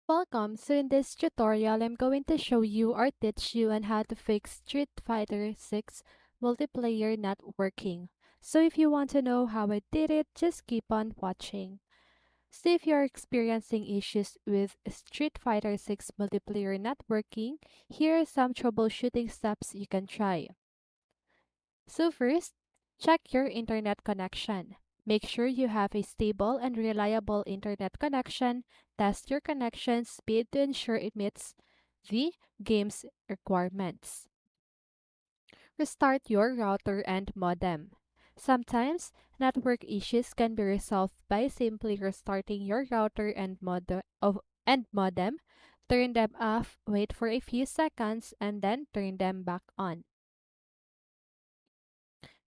Welcome. So in this tutorial, I'm going to show you or teach you on how to fix Street Fighter 6 multiplayer not working. So if you want to know how I did it, just keep on watching. So if you're experiencing issues with Street Fighter 6 multiplayer not working, here are some troubleshooting steps you can try. So first, check your internet connection. Make sure you have a stable and reliable internet connection. Test your connection speed to ensure it meets the game's requirements. Restart your router and modem. Sometimes, network issues can be resolved by simply restarting your router and modem. Turn them off, wait for a few seconds, and then turn them back on.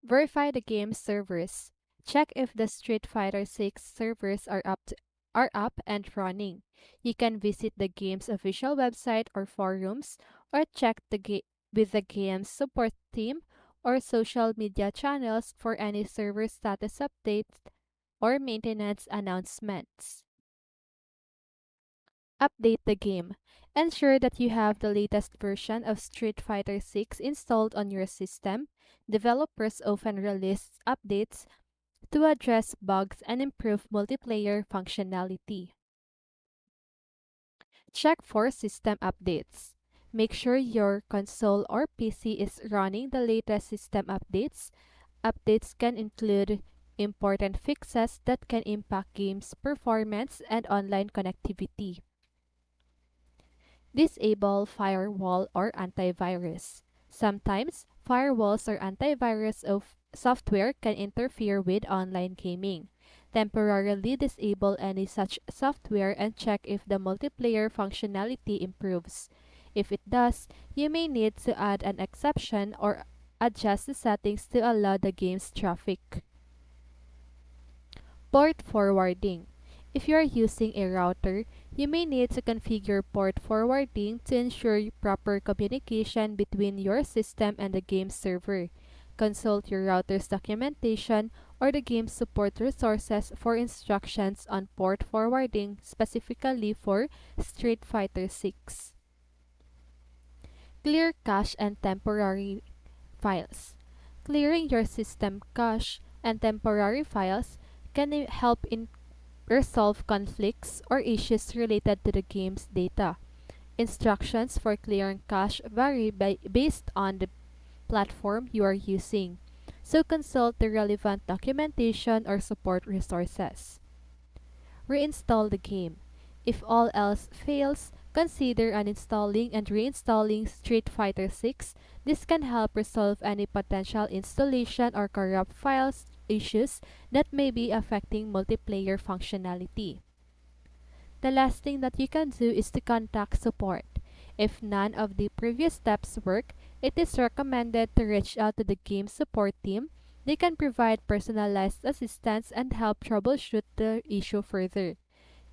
Verify the game's servers. Check if the Street Fighter 6 servers are up and running. You can visit the game's official website or forums, or check with the game's support team or social media channels for any server status updates or maintenance announcements. Update the game. Ensure that you have the latest version of Street Fighter 6 installed on your system. Developers often release updates to address bugs and improve multiplayer functionality. Check for system updates. Make sure your console or PC is running the latest system updates. Updates can include important fixes that can impact game's performance and online connectivity. Disable firewall or antivirus. Sometimes, firewalls or antivirus of software can interfere with online gaming. Temporarily disable any such software and check if the multiplayer functionality improves. If it does, you may need to add an exception or adjust the settings to allow the game's traffic. Port forwarding. If you are using a router, you may need to configure port forwarding to ensure proper communication between your system and the game server. Consult your router's documentation or the game's support resources for instructions on port forwarding specifically for Street Fighter 6. Clear cache and temporary files. Clearing your system cache and temporary files can help in resolve conflicts or issues related to the game's data. Instructions for clearing cache vary based on the platform you are using, so consult the relevant documentation or support resources. Reinstall the game. If all else fails, consider uninstalling and reinstalling Street Fighter 6. This can help resolve any potential installation or corrupt files issues that may be affecting multiplayer functionality. The last thing that you can do is to contact support. If none of the previous steps work, it is recommended to reach out to the game support team. They can provide personalized assistance and help troubleshoot the issue further.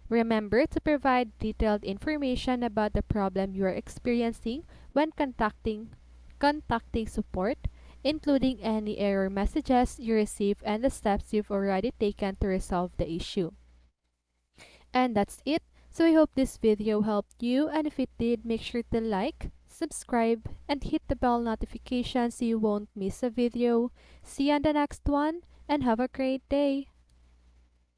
Remember to provide detailed information about the problem you are experiencing when contacting support, including any error messages you receive and the steps you've already taken to resolve the issue. And that's it. So I hope this video helped you, and if it did, make sure to like, subscribe, and hit the bell notification so you won't miss a video. See you on the next one, and have a great day!